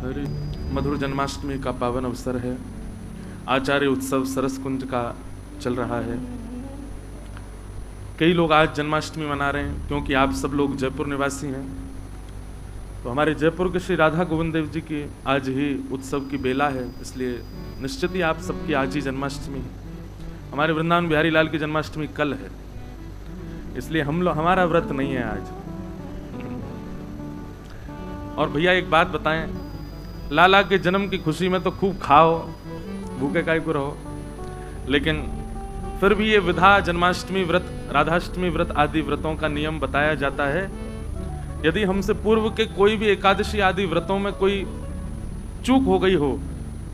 हरि। मधुर जन्माष्टमी का पावन अवसर है। आचार्य उत्सव सरस कुंज का चल रहा है। कई लोग आज जन्माष्टमी मना रहे हैं क्योंकि आप सब लोग जयपुर निवासी हैं। तो हमारे जयपुर के श्री राधा गोविंद देव जी की आज ही उत्सव की बेला है, इसलिए निश्चित ही आप सबकी आज ही जन्माष्टमी है। हमारे वृंदावन बिहारी लाल की जन्माष्टमी कल है, इसलिए हमारा व्रत नहीं है आज। और भैया एक बात बताएं, लाला के जन्म की खुशी में तो खूब खाओ, भूखे काहे को रहो, लेकिन फिर भी ये विधा जन्माष्टमी व्रत, राधाष्टमी व्रत आदि व्रतों का नियम बताया जाता है। यदि हमसे पूर्व के कोई भी एकादशी आदि व्रतों में कोई चूक हो गई हो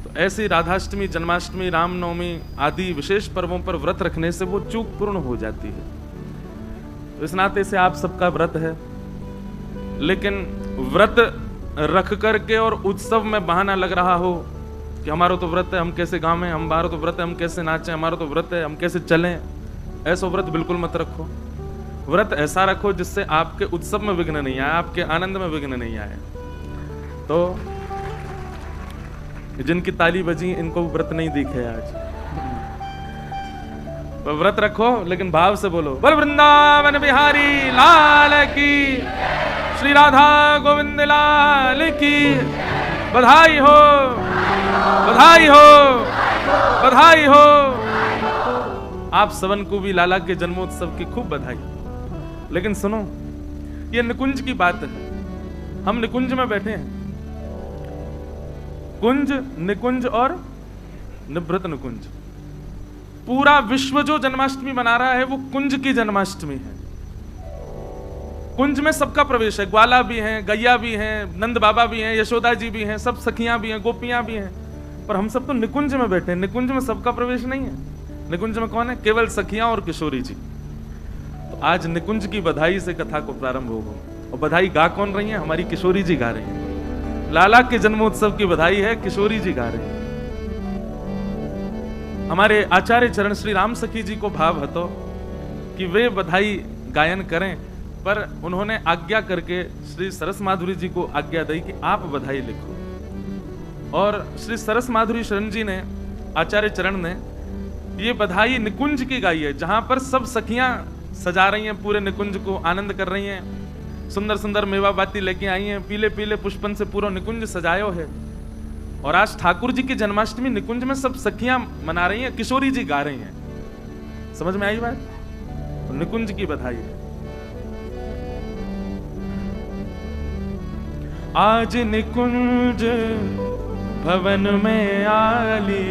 तो ऐसी राधाष्टमी, जन्माष्टमी, रामनवमी आदि विशेष पर्वों पर व्रत रखने से वो चूक पूर्ण हो जाती है। तो इस नाते से आप सबका व्रत है, लेकिन व्रत रख करके और उत्सव में बहाना लग रहा हो कि हमारा तो व्रत है, हम कैसे गावें, हमारा तो व्रत है, हम कैसे नाचें, हमारा तो व्रत है, हम कैसे चलें, ऐसा व्रत बिल्कुल मत रखो। व्रत ऐसा रखो जिससे आपके उत्सव में विघ्न नहीं आए, आपके आनंद में विघ्न नहीं आए। तो जिनकी ताली बजी इनको व्रत नहीं दिखे आज। तो व्रत रखो लेकिन भाव से बोलो, बोल वृंदावन बिहारी लाल की, श्री राधा गोविंद लाल की बधाई हो, बधाई हो, बधाई हो। आप सबन को भी लाला के जन्मोत्सव की खूब बधाई। लेकिन सुनो, ये निकुंज की बात है। हम निकुंज में बैठे हैं। कुंज, निकुंज और निभृत निकुंज। पूरा विश्व जो जन्माष्टमी मना रहा है वो कुंज की जन्माष्टमी है। कुंज में सबका प्रवेश है, ग्वाला भी हैं, गैया भी हैं, नंद बाबा भी हैं, यशोदा जी भी हैं, सब सखियां भी हैं, गोपियां भी हैं, पर हम सब तो निकुंज में बैठे हैं। निकुंज में सबका प्रवेश नहीं है। निकुंज में कौन है? केवल सखियां और किशोरी जी। तो आज निकुंज की बधाई से कथा को प्रारंभ होगा। और बधाई गा कौन रही है? हमारी किशोरी जी गा रही है। लाला के जन्मोत्सव की बधाई है, किशोरी जी गा रही है। हमारे आचार्य चरण श्री राम सखी जी को भाव हतो कि वे बधाई गायन करें, पर उन्होंने आज्ञा करके श्री सरस माधुरी जी को आज्ञा दी कि आप बधाई लिखो। और श्री सरस माधुरी शरण जी ने, आचार्य चरण ने ये बधाई निकुंज की गाई है, जहां पर सब सखियां सजा रही हैं, पूरे निकुंज को आनंद कर रही हैं, सुंदर सुंदर मेवा बाती लेके आई हैं, पीले पीले पुष्पन से पूरा निकुंज सजायो है। और आज ठाकुर जी की जन्माष्टमी निकुंज में सब सखियां मना रही हैं, किशोरी जी गा रही हैं। समझ में आई बात? तो निकुंज की बधाई है। आज निकुंज भवन में आली,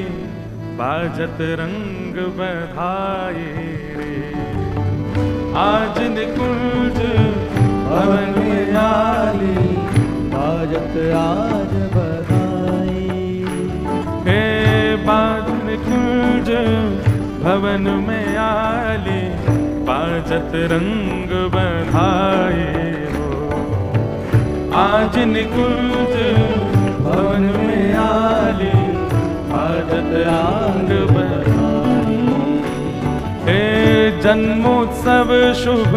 बाजत रंग बधाई रे। आज निकुंज भवन में आली, बाजत आज बधाई। हे बाज निकुंज भवन में आली, बाजत रंग बधाई। आज निकुंज भवन में आली, बाजत रंग बधाई। हे जन्मोत्सव शुभ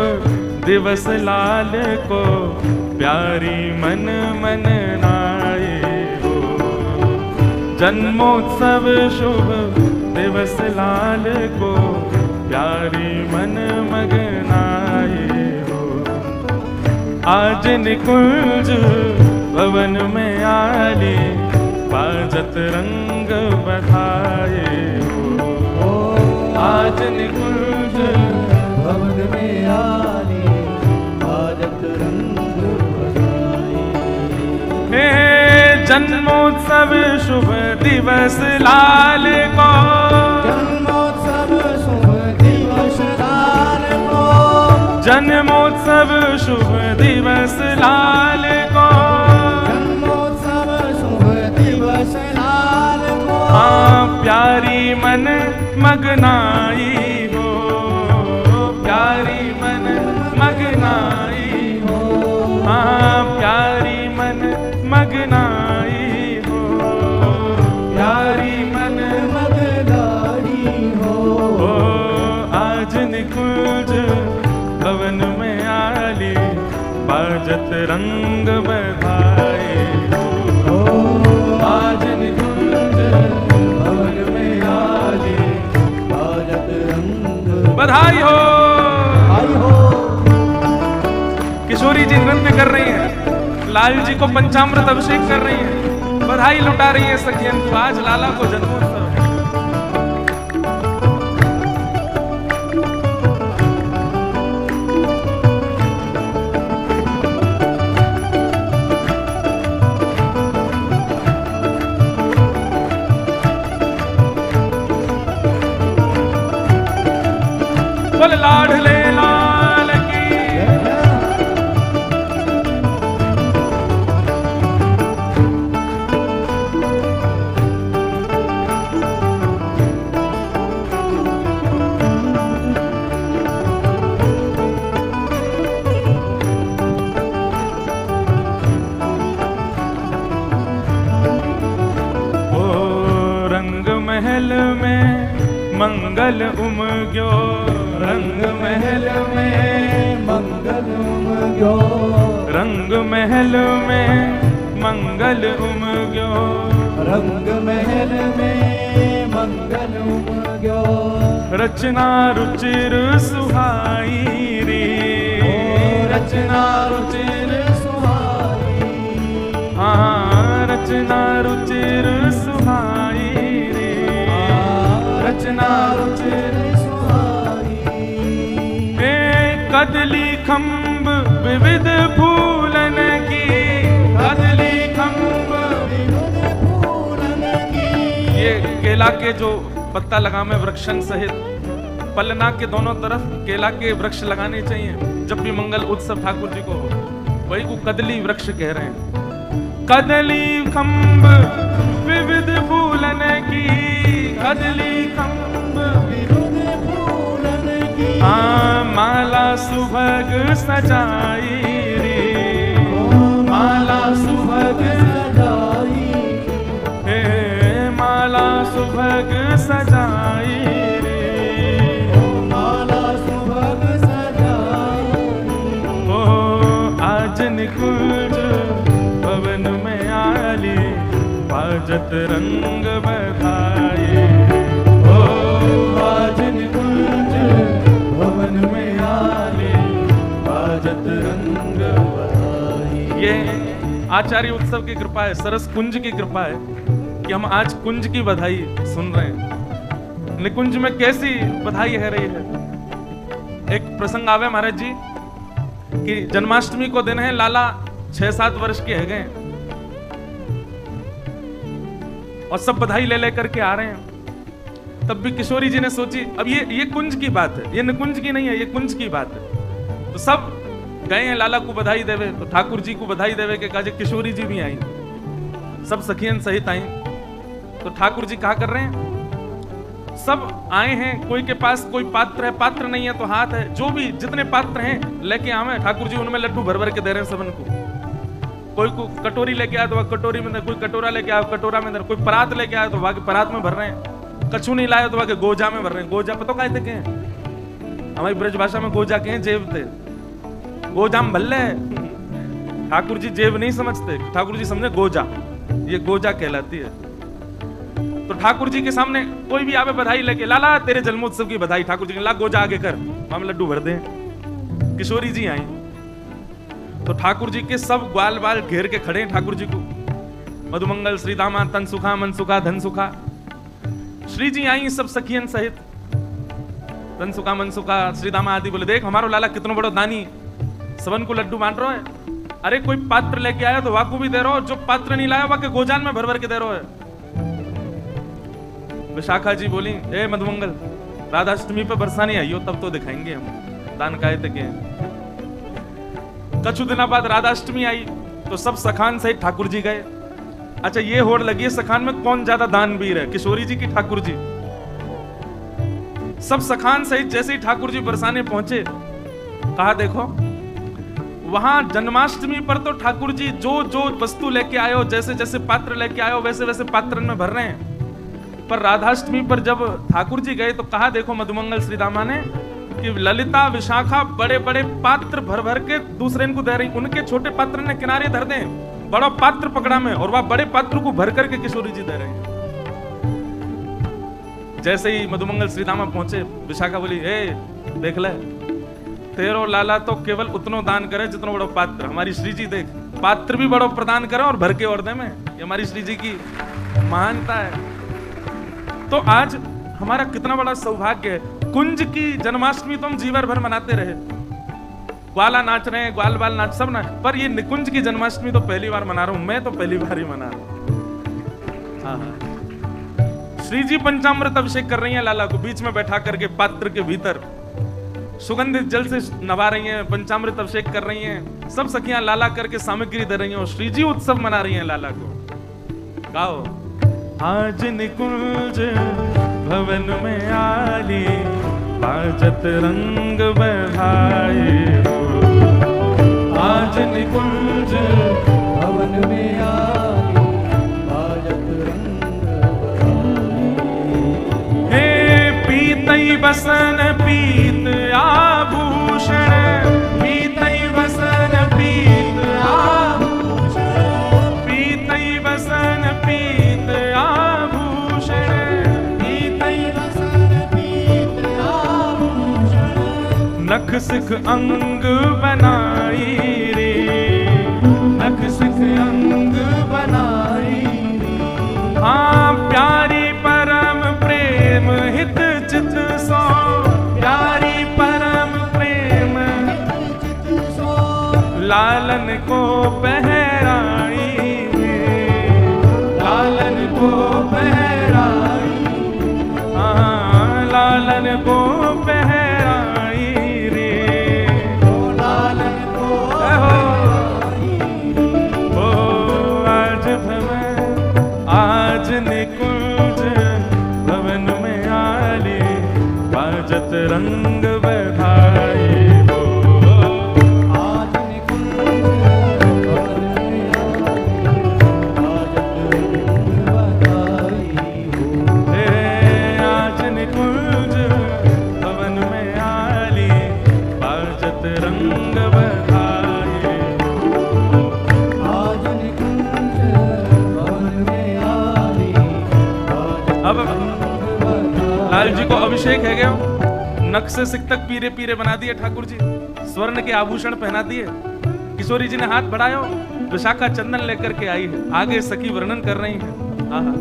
दिवस लाल को, प्यारी मन मन नाए हो। जन्मोत्सव शुभ दिवस लाल को, प्यारी मन मगनाए हो। आज निकुंज भवन में आली, बाजत रंग बधाए हो। आज निकुंज भवन में आली, बाजत रंग बधाए। हे जन्मोत्सव शुभ दिवस लाल को, जन्मोत्सव शुभ दिवस लाल को, जन्मोत्सव शुभ दिवस लाल को, जन्मोत्सव शुभ दिवस लाल को। हाँ प्यारी मन मगनाई हो, प्यारी मन मगनाई हो। हाँ प्यारी मन मगनाई हो, प्यारी मन मगनाई हो। आज निकुंज भवन में आली, बाजत रंग बधाई हो। बधाई हो। किशोरी जी नृत्य कर रही हैं, लाल जी को पंचामृत अभिषेक कर रही हैं, बधाई लुटा रही है सखियन को, आज लाला को जन्मोत्सव है। बोल लाडले लाल की। रंग महल में मंगल उमग्यो, रंग महल में मंगल उमग्यो, रंग महल में मंगल उमग्यो, रंग महल में मंगल उमग्यो। रचना रुचिर सुहाई रे, रचना रुचिर सुहाई, हाँ रचना रुचिर सुहाई रे, रचना रुचिर कदली खम्ब विविध फूलन की, कदली खम्ब विविध फूलन की। ये केला के जो पत्ता लगामे वृक्षन सहित पलना के दोनों तरफ केला के वृक्ष लगाने चाहिए जब भी मंगल उत्सव ठाकुर जी को हो, वही को कदली वृक्ष कह रहे हैं। कदली खम्ब विविध फूलन की, कदली खम्ब हाँ माला सुभग सजाई रे, माला सुभग सजाई, हे माला सुभग सजाई रे, माला सुभग सजाई। ओ आज निकुंज पवन में आली, बाजत रंग बधाई। ओ आज निकुंज भवन में आले, बाजत रंग बधाई। ये आचार्य उत्सव की कृपा है, सरस कुंज की कृपा है कि हम आज कुंज की बधाई सुन रहे हैं। निकुंज में कैसी बधाई है रही है। एक प्रसंग आवे महाराज जी कि जन्माष्टमी को दिन है, लाला 6-7 वर्ष के है गए और सब बधाई ले लेकर के आ रहे हैं। तब भी किशोरी जी ने सोची अब ये कुंज की बात है, ये निकुंज की नहीं है, ये कुंज की बात है। तो सब गए हैं लाला को बधाई देवे, तो ठाकुर जी को बधाई देवे के काजे किशोरी जी भी आई, सब सखियन सहित आई। तो ठाकुर जी कहा कर रहे हैं, सब आए हैं, कोई के पास कोई पात्र है, पात्र नहीं है तो हाथ है, जो भी जितने पात्र हैं लेके आवे। ठाकुर जी उनमें लड्डू भर भर के दे रहे हैं सबन को। कोई को कटोरी लेके आया तो वह कटोरी में दे, कोई कटोरा लेके आया कटोरा में दे, कोई परात लेके आया तो वह परात में भर रहे हैं। कछु नहीं लाया तो वह गोजा में भर रहे हैं। गोजा पता काय थे के हमारी ब्रज भाषा में गोजा के जेब थे, गोजा में भल्ले। ठाकुर जी जेब नहीं समझते, ठाकुर जी समझे गोजा, ये गोजा कहलाती है। तो ठाकुर जी के सामने कोई भी आवे बधाई लेके, लाला तेरे जन्मोत्सव की बधाई। ठाकुर जी ने ला गोजा आगे कर, हम लड्डू भर दे। किशोरी जी आई तो ठाकुर जी के सब ग्वाल बाल घेर के खड़े हैं ठाकुर जी को। मधुमंगल श्री दामा तन सुखा मन सुखा धन सुखा। श्री जी आई सब सखियन सहित, तन सुखा मन सुखा श्री दामा आदि बोले देख हमारो लाला कितना बड़ो दानी, सबन को लड्डू बांट रहा है। अरे कोई पात्र लेके आया तो वाकू भी दे रहा हो, जो पात्र नहीं लाया वाके गोजान में भर भर के दे रहा है। विशाखा जी बोली ए मधुमंगल राधाष्टमी पे बरसाने आइयो तब तो दिखाएंगे हम दान काय तक। कछु दिनों बाद राधाष्टमी आई तो सब सखान सहित ठाकुर जी गए। अच्छा ये होड़ लगी है सखान में कौन ज्यादा दानवीर है, किशोरी जी की ठाकुर जी। सब सखान सहित जैसे ही ठाकुर जी बरसाने पहुंचे, कहा देखो वहां जन्माष्टमी पर तो ठाकुर जी जो जो वस्तु लेके आयो, जैसे जैसे पात्र लेके आयो वैसे वैसे पात्र में भर रहे हैं। पर राधाष्टमी पर जब ठाकुर जी गए तो कहा देखो मधुमंगल श्री दामा ने कि ललिता विशाखा बड़े बड़े पात्र भर भर के दूसरे इनको दे रही, उनके छोटे पात्र ने किनारे धर दें, बड़ा पात्र पकड़ा में और वह बड़े पात्र को भर करके किशोरी जी दे रहे हैं। जैसे ही मधुमंगल श्रीधामा पहुंचे, विशाखा बोली, ए देख ले, तेरो लाला तो केवल उतनो दान करे जितनो बड़ो पात्र। हमारी श्री जी देख, पात्र भी बड़ो प्रदान करे और भर के और दे में। ये हमारी श्री जी की महानता है। तो आज हमारा कितना बड़ा सौभाग्य है। कुंज की जन्माष्टमी तो हम जीवन भर मनाते रहे, ग्वाला नाच रहे हैं, ग्वाल बाल नाच सब ना, पर ये निकुंज की जन्माष्टमी तो पहली बार मना रहा हूं मैं, तो पहली बार ही मना रहा हूं। हाँ, श्री जी पंचामृत अभिषेक कर रही हैं लाला को, बीच में बैठा करके पात्र के भीतर सुगंधित जल से नवा रही हैं, पंचामृत अभिषेक कर रही हैं, सब सखियां लाला करके सामग्री दे रही हैं और श्री जी उत्सव मना रही हैं लाला को। गाओ, आज निकुंज भवन में आली, बाजत रंग बधाए हो। आज निकुंज भवन में आली, बाजत रंग बधाए। हे पीतई बसन पीत आभूषण, पीतई बसन पीत आभूषण, पीतई बसन पीत आभूषण, पीतई बसन पीत आभूषण, नख सिख अंग बनाई रे, नख सिख अंग बनाई रे। हाँ, प्यारी परम प्रेम हित चित सो, प्यारी परम प्रेम चित सो, लालन को पहराई रे, लालन को पहराई। हाँ, लालन को पहराई रे, लालन को पहराई। ओ आज भवन, आज निकुंज भवन में आली, बाजत रंग बधाए हो। आज निकुंज भवन में आली, बाजत रंग बधाई हो। हे आज निकुंज भवन में आली, बाजत रंग बधाए हो। आज निकुंज भवन में आली, अब लाल जी को अभिषेक है गया, नख से सिख तक पीरे पीरे बना दिए ठाकुर जी, स्वर्ण के आभूषण पहना दिए। किशोरी जी ने हाथ बढ़ाया, विशाखा चंदन लेकर के आई है, आगे सखी वर्णन कर रही है। आहा,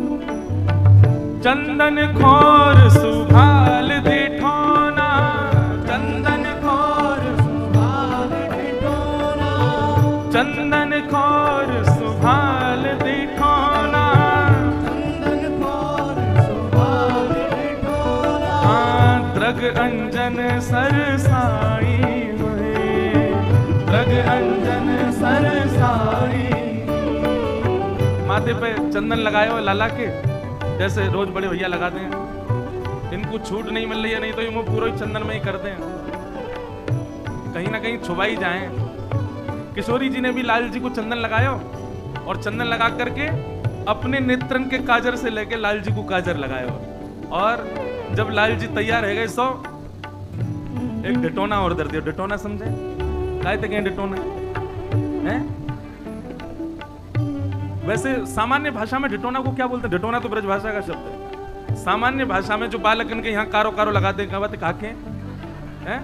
चंदन खोर सुभाल दिठोना, चंदन खोर सुभाल दिठोना, चंदन खोर सुभाल दिठोना, चंदन खोर सुभाल दिठोना। हाँ, द्रग अंजन सरसाई हुए, द्रग अंजन सरसाई। माथे पे चंदन लगाए हो लाला के, जैसे रोज बड़े भैया लगाते हैं। इनको छूट नहीं मिल रही है, नहीं तो ये मुंह पूरा ही चंदन में ही करते हैं, कहीं ना कहीं छुपाई जाए। किशोरी जी ने भी लाल जी को चंदन लगाया और चंदन लगा करके अपने नेत्रन के काजर से लेके लाल जी को काजर लगाया। और जब लाल जी तैयार रह गए, सो एक डिटोना और दर दिया। डिटोना समझे काय थे, डिटोना है? वैसे सामान्य भाषा में डिटोना को क्या बोलते हैं? डिटोना तो ब्रज भाषा का शब्द है। सामान्य भाषा में जो बालकन के यहाँ कारो कारो लगाते हैं, क्या बात है, काके हैं?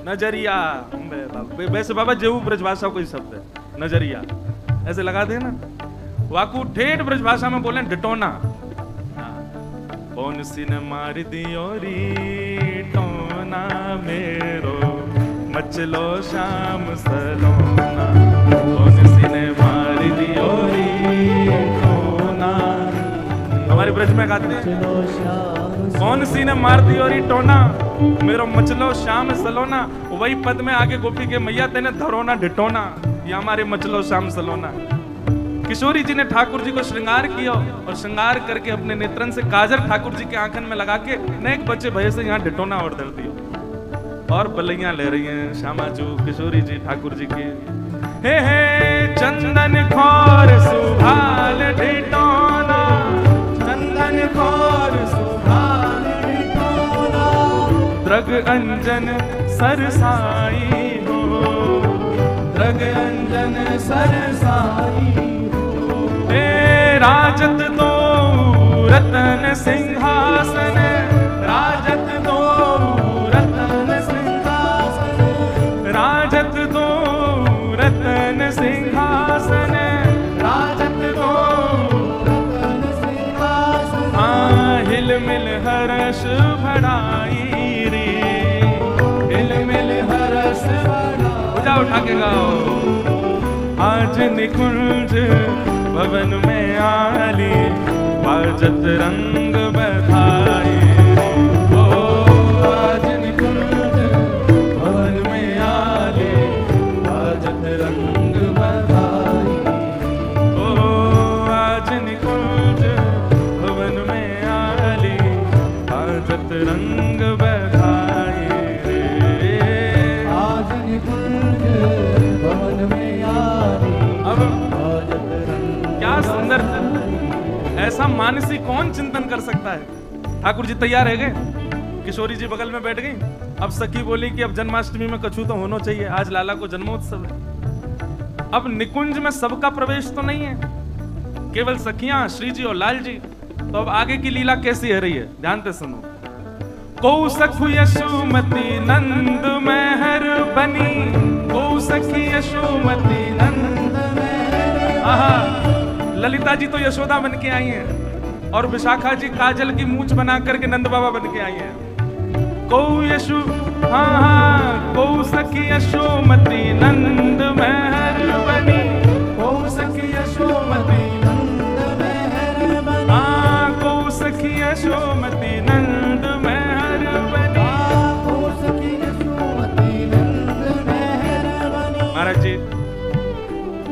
नजरिया। वैसे बाबा जेऊ ब्रज भाषा कोई शब्द है, नजरिया ऐसे लगा दे ना। वाकू ठेठ ब्रज भाषा में बोले डिटोना। कौन सी ने मार दियो री टोना मेरो, मचलो शाम सलोना। कौन सी ने मार दियो री टोना, हमारे ब्रज में गाते हैं, कौन सी ने मार दियो री टोना मेरो, मचलो शाम सलोना। वही पद में आगे गोपी के मैया तेने धरोना डिटोना, ये हमारे मचलो शाम सलोना। किशोरी जी ने ठाकुर जी को श्रृंगार किया और श्रृंगार करके अपने नेत्रन से काजर ठाकुर जी के आंखन में लगा के नेक बच्चे भय से यहाँ डिटोना और धर दिया और बलैया ले रही हैं श्यामाजू किशोरी जी ठाकुर जी की। हे चंदन खोर सुभाल डिटोना, चंदन खोर सुभाल डिटोना, द्रग अंजन सरसाई हो, द्रग अंजन सरसाई। राजत दो रतन सिंहासन, रतन सिंहासन राजत को रतन सिंहासन हाँ हिल मिल हर्ष भड़ाई रे हिल मिल हर्ष बढ़ा उठा उठा के गाओ आज निकुंज भवन में आली बाजत रंग बधाई ओ आज निकुंज भवन में आले बाजत रंग बधाई ओ आज निकुंज भवन में आली बाजत रंग बधाई रे आज निकुंज भवन में आले अब बाजत रंग क्या सुंदर ऐसा मानसी कौन चिंतन कर सकता है। ठाकुर जी तैयार है गए, किशोरी जी बगल में बैठ गई। अब सखी बोली कि अब जन्माष्टमी में कछु तो होना चाहिए, आज लाला को जन्मोत्सव है। अब निकुंज में सबका प्रवेश तो नहीं है, केवल सखियां श्री जी और लाल जी। तो अब आगे की लीला कैसी है रही है, ध्यान से सुनो। को सखु यशोमती नंद मेहर बनी, को सखी यशोमती नंद आहा, ललिता जी तो यशोदा बन के आई हैं और विशाखा जी काजल की मूंछ बना करके नंद बाबा बन के आई हैं। को यशो हाँ हाँ को सखी यशोमती नंद मेहर बनी, को सखी यशोमती नंद मेहर बनी हाँ को सखी यशोमती नंद मेहर बनी। को सखी यशोमती नंद मेहर बनी। महाराज जी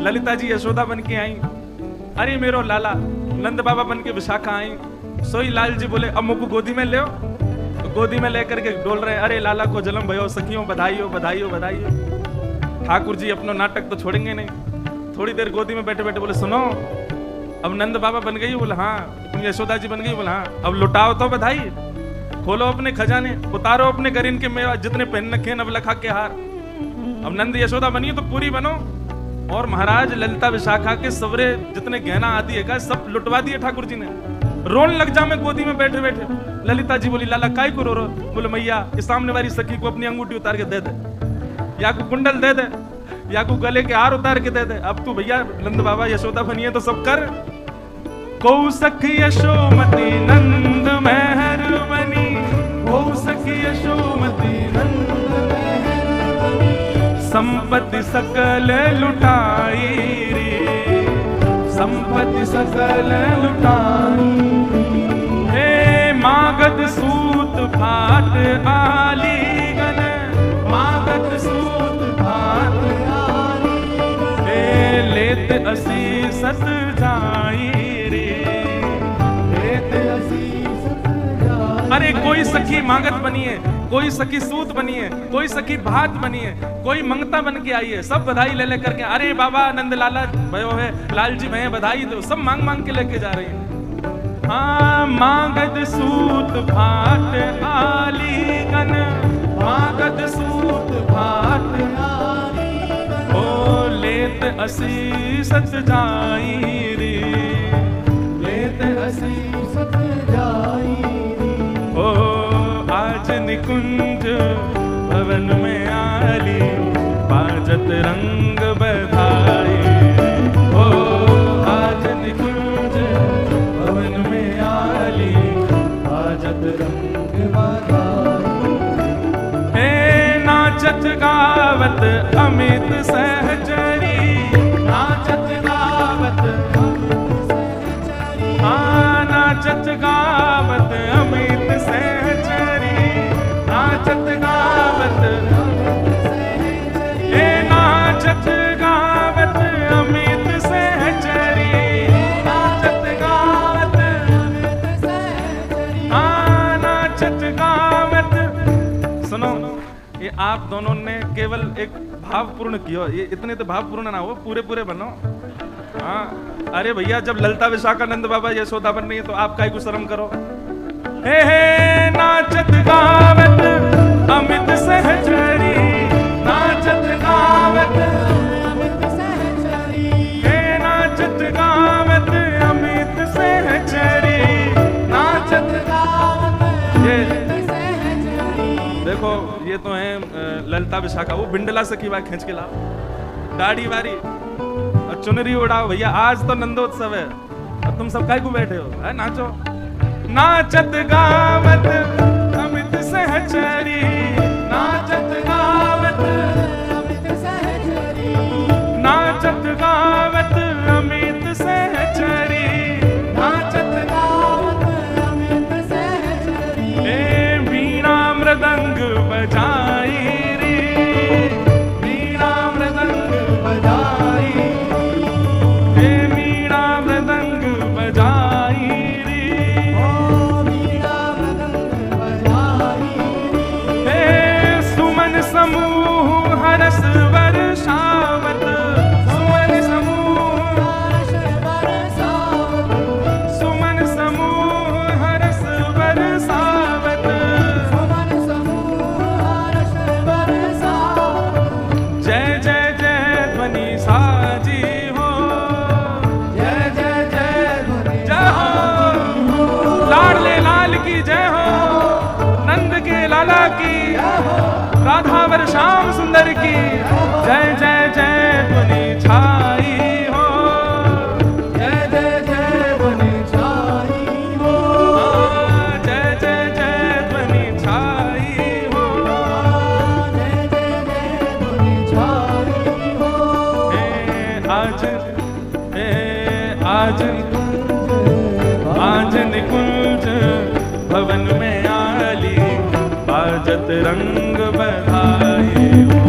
ललिता जी यशोदा बन के आई, अरे मेरो लाला नंद बाबा बन के विशाखा आई। सोई लाल जी बोले अम्मू को गोदी में ले, तो गोदी में लेकर के डोल रहे, अरे लाला को जन्म भयो सखियों बधाई हो बधाई हो बधाई हो। ठाकुर जी अपना नाटक तो छोड़ेंगे नहीं। थोड़ी देर गोदी में बैठे बैठे बोले सुनो अब नंद बाबा बन गई, बोले हाँ। तुम यशोदा जी बन गई, बोले हाँ। अब लुटाओ तो बधाई, खोलो अपने खजाने, उतारो अपने घर इनके मेवा जितने पहन रखे हैं नवलखा के हार। अब नंद यशोदा बनी तो पूरी बनो। और महाराज ललिता विशाखा के सवरे जितने गहना आदि है सब लुटवा दिए ठाकुर जी ने। रोन लग जा मैं गोदी में बैठे बैठे। ललिता जी बोली लाला काय को रो रो? बोले मैया इस सामने वाली सखी को अपनी अंगूठी उतार के दे दे, या को कुंडल दे दे, या को गले के हार उतार के दे दे। अब तू भैया नंद बाबा यशोदा बनिए तो सब कर। को सखी यशोमती नंद मेहर बनी, को सखी यशोमती नंद संपत्ति सकल लुटाई रे, संपत्ति सकल लुटाई। हे मागध सूत भाट आलीगन, मागध सूत भाट आलीगन। हे लेत असी सत जाई रे, लेत असी सत जाई। अरे कोई सखी मागध बनी है, कोई सखी सूत बनी है, कोई सखी भात बनी है, कोई मंगता बन के आई है। सब बधाई ले ले करके, अरे बाबा नंद लाला भयो है, लाल जी भैया बधाई दो। सब मांग मांग के लेके जा रही है। हाँ मागध सूत भाट आलीगन, मागध सूत भाट आलीगन। ओ लेत असी सत जाई रे, लेत असी सत जाई रे। ओ आज निकुंज भवन में आली बाजत रंग बधाई। ओ आज निकुंज भवन में आली बाजत रंग बधाई। हे नाचत गावत अमित सहचरी, नाचत गावत अमित सहचरी। हाँ नाचत गावत अमित सहचरी, नाचत गावत हे नाचत गावत अमित सहचरी, नाचत गावत हाँ नाचत गावत। सुनो ये आप दोनों ने केवल एक भावपूर्ण किया, ये इतने तो भावपूर्ण ना हो, पूरे पूरे बनो। हाँ अरे भैया जब ललिता विशाखानंद बाबा यशोदा बन रही है तो आप काहे को शर्म करो। हे नाचत गावत अमित सहचरी, नाचत गावत अमित सहचरी। हे नाचत गावत अमित सहचरी, नाचत गावत ये अमित सहचरी। देखो ये तो है ललिता विशाखा, वो बिंडला से की बात खींच के ला। दाढ़ी वारी और चुनरी उड़ाओ भैया, आज तो नंदोत्सव है और तुम सब काय को बैठे हो, है नाचो। नाचत गावत अमित सहचरी, नाचत गावत अमित सहचरी, नाचत गावत अमित सहचरी, नाचत गावत अमित सहचरी। ए वीणा मृदंग बजाई रे, वीणा मृदंग बजाई, ए वीणा मृदंग बजाई रे, ओ वीणा मृदंग बजाई रे। ए सुमन समूह हरस वर्षावत, सुमन समूह, हर्ष बरसावत, सुमन समूह हरस वर्षावत, सुमन समूह हर्ष बरसावत। जय जय जय ध्वनि साजी हो, जय जय जय ध्वनि जय हो, लाडले लाल की जय हो, नंद के लाला की, राधा वर श्याम सुंदर की, जय जय जय ध्वनि छाई हो, जय जय जय ध्वनि छाई हो, जय जय जय ध्वनि छाई हो, जय जय जय ध्वनि छाई हो। आज आज निकुंज भवन में आली, बाजत रंग बधाई हो।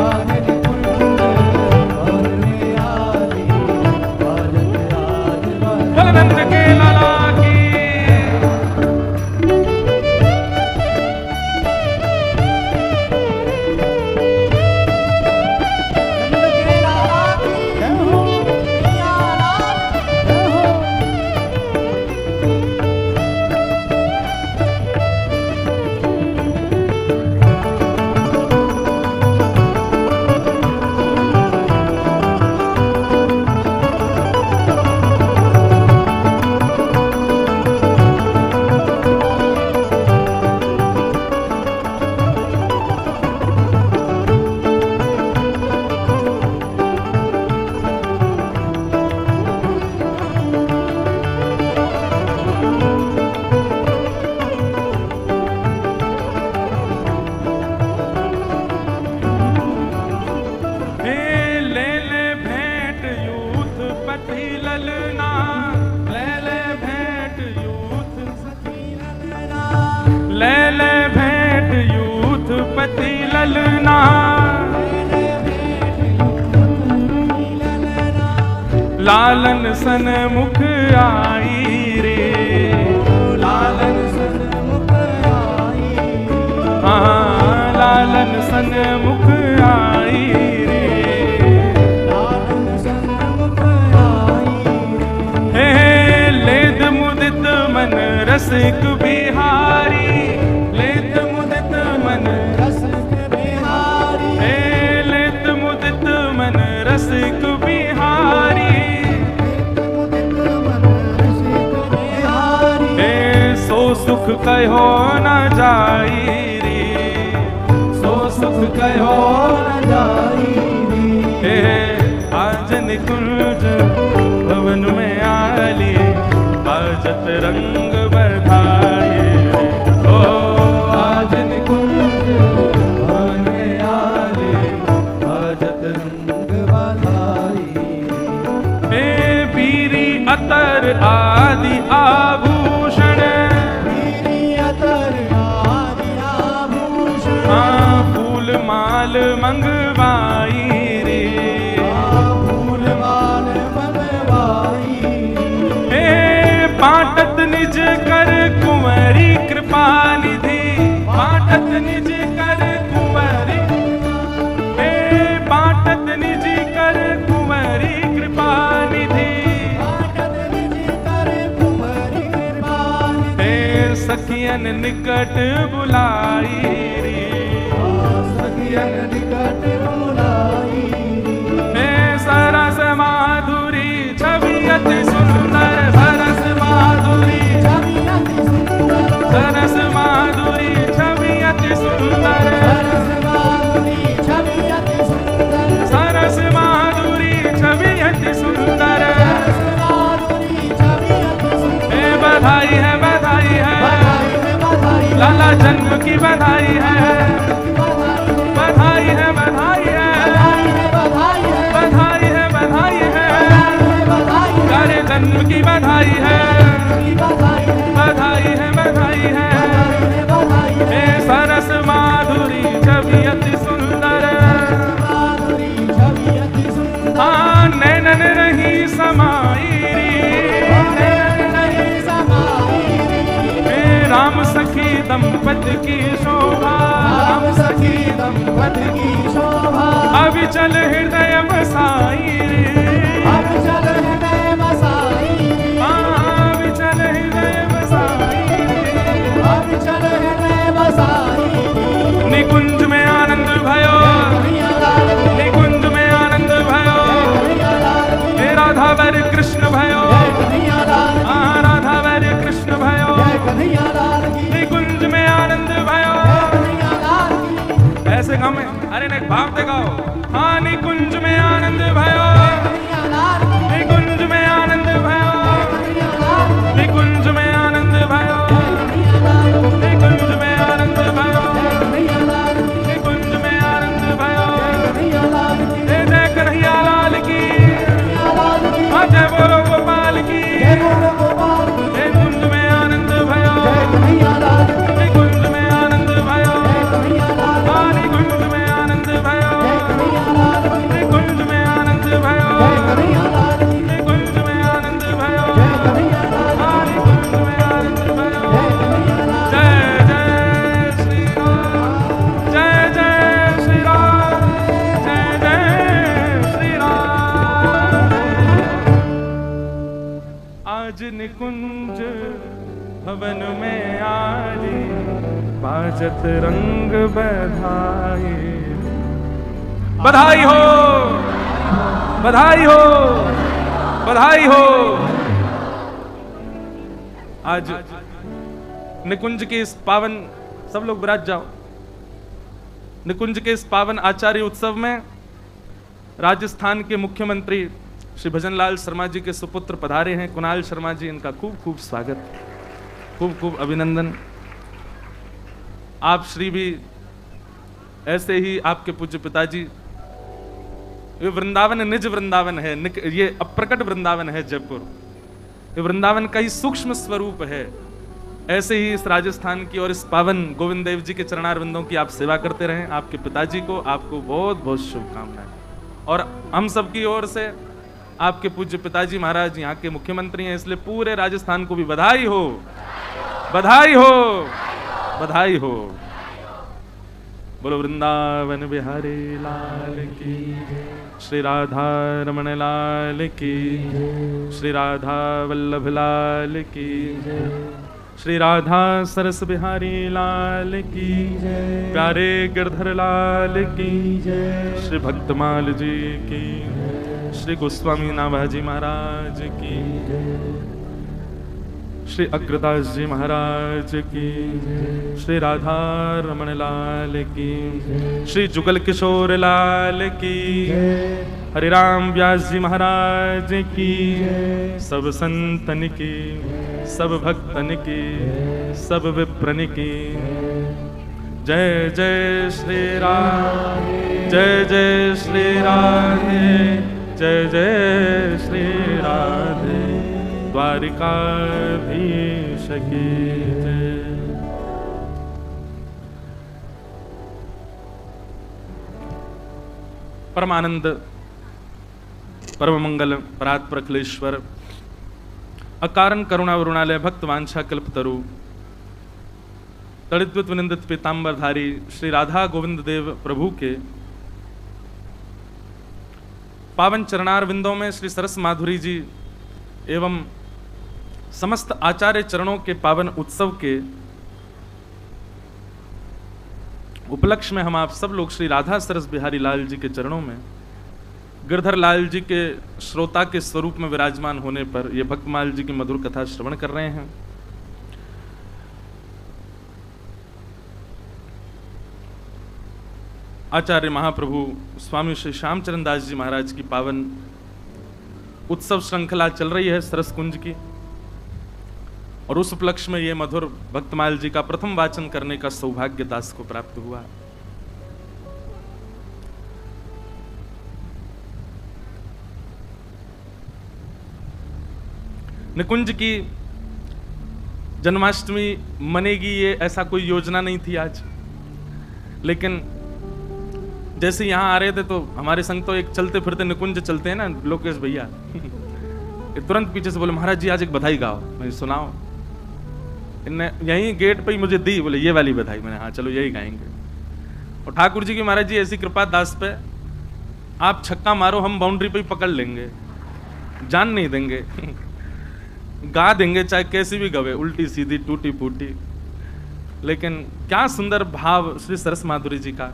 आज निकुंज भवन में आली, बाजत राज बधाई। बोल नंद के लाला की, नंद के लाला की जय हो, मैया लाल की जय हो। ले ले भेंट यूथ पति ललना, ले ले भेंट यूथ, ले ले भेंट यूथ पति ललना, लालन सन मुख आई रे, लालन सन्मुख आई, हाँ लालन सन मुख आई रे, लालन सन्मुख आई। हे लेद मुदित मन रसिक बिहारी, लेद मुदित मन, रसिक बिहारी, हे लेद मुदित मन रसिक बिहारी, मुदित मन रसिक बिहारी। हे सो सुख कहो न जाई रे, सो सुख कहो न जाई रे। हे आज निकुंज भवन में आली, बाजत रंग बधाई रे। ओ आज निकुंज भवन में आली, बाजत रंग बधाई। हे पीरी अतर आदि आभूषण, पीरी अतर आदि आभूषण, हाँ फूल माल मंगवाई रे, फूल माल मंगवाई। हे बाटत निज कर कुंवरी कृपा निधि, बाटत निज कर कुंवरी, हे बाटत निज कर कुंवरी कृपा निधि, बाटत निज कर कुंवरी कृपा निधि। हे सखियन निकट बुलाई रे, सखियन निकट बुलाई। हे सरस माधुरी छवि अति सुंदर, सरस माधुरी, छवि अति सुंदर, सरस माधुरी छवि अति सुंदर, सरस माधुरी छवि अति सुंदर। जन्म की बधाई है, बधाई है, बधाई है, बधाई है, बधाई है, प्यारे जन्म की बधाई है, बधाई है, बधाई है। हे सरस माधुरी छवि अति सुंदर, हाँ नैनन रही समाई, राम सखी दंपति की शोभा, राम सखी दंपति की शोभा, अविचल हृदय बसाई, अविचल हृदय बसाई, अविचल हृदय बसाई, अविचल हृदय बसाई। निकुंज में आनंद भयो, निकुंज में आनंद भयो, हे राधा वर कृष्ण भयो, राधा वर कृष्ण भयो, निकुंज में आनंद भयो। ऐसे गाँव में अरे ने भाव देगाओ, हाँ निकुंज में आनंद भयो, निकुंज में आनंद भयो, निकुंज में आनंद भयो, निकुंज में आनंद भयो, निकुंज में आनंद भयो। जय जय कन्हैया लाल की, हाँ जय बोलो गोपाल की, निकुंज में आनंद भयो, निकुंज में आनंद भयो, हाँ निकुंज में आनंद भयो, निकुंज में आनंद भयो, निकुंज में आनंद भयो, हाँ निकुंज में आनंद भयो। जय जय श्री राम, जय जय श्री राम, जय जय श्री राम। आज निकुंज भवन में आली, बाजत रंग बधाई, बधाई हो, बधाई हो, बधाई हो। आज निकुंज के इस पावन, सब लोग विराज जाओ, निकुंज के इस पावन आचार्य उत्सव में राजस्थान के मुख्यमंत्री श्री भजनलाल शर्मा जी के सुपुत्र पधारे हैं, कुणाल शर्मा जी, इनका खूब खूब स्वागत, खूब खूब अभिनंदन। आप श्री भी ऐसे ही आपके पूज्य पिताजी, ये वृंदावन निज वृंदावन है, ये अप्रकट वृंदावन है जयपुर, ये वृंदावन का ही सूक्ष्म स्वरूप है। ऐसे ही इस राजस्थान की और इस पावन गोविंद देव जी के चरणारविंदों की आप सेवा करते रहें। आपके पिताजी को आपको बहुत बहुत शुभकामनाएं, और हम सब की ओर से आपके पूज्य पिताजी महाराज यहाँ के मुख्यमंत्री हैं, इसलिए पूरे राजस्थान को भी बधाई हो, बधाई हो, बधाई हो। बोलो वृंदावन बिहारी लाल की, श्री राधा रमण लाल की, श्री राधा वल्लभ लाल की, श्री राधा सरस बिहारी लाल की, प्यारे गिरधर लाल की, श्री भक्तमाल जी की, श्री गोस्वामी नाभाजी महाराज की, श्री अग्रदास जी महाराज की, श्री राधा रमण लाल की, श्री जुगल किशोर लाल की, हरिराम व्यास जी महाराज की, सब संतन की, सब भक्तन की, सब विप्रन की। जय जय श्री राम, जय जय श्री राधे, जय जय श्री राधे, द्वारिकाधीश की जय। परमानंद, परम मंगल, परात्पर अखिलेश्वर, अकारण करुणा वरुणालय, भक्त वांछा कल्पतरु, तड़िद्वित विनिंदित पीतांबरधारी श्री राधा गोविंद देव प्रभु के पावन चरणारविंदों में श्री सरस माधुरी जी एवं समस्त आचार्य चरणों के पावन उत्सव के उपलक्ष्य में हम आप सब लोग श्री राधा सरस बिहारी लाल जी के चरणों में गिरधर लाल जी के श्रोता के स्वरूप में विराजमान होने पर ये भक्तमाल जी की मधुर कथा श्रवण कर रहे हैं। आचार्य महाप्रभु स्वामी श्री श्यामचरण दास जी महाराज की पावन उत्सव श्रृंखला चल रही है सरस कुंज की, और उस उपलक्ष्य में ये मधुर भक्तमाल जी का प्रथम वाचन करने का सौभाग्य दास को प्राप्त हुआ। निकुंज की जन्माष्टमी मनेगी ये ऐसा कोई योजना नहीं थी आज, लेकिन जैसे यहाँ आ रहे थे तो हमारे संग तो एक चलते फिरते निकुंज चलते हैं ना लोकेश भैया, तुरंत पीछे से बोले महाराज जी आज एक बधाई गाओ। मैं सुनाओ। इनने यहीं गेट पे ही मुझे दी, बोले ये वाली बधाई। मैंने हाँ चलो यही गाएंगे। और ठाकुर जी की महाराज जी ऐसी कृपा दास पे, आप छक्का मारो हम बाउंड्री पे ही पकड़ लेंगे, जान नहीं देंगे गा देंगे चाहे कैसी भी गवे, उल्टी सीधी टूटी फूटी। लेकिन क्या सुंदर भाव श्री सरस माधुरी जी का।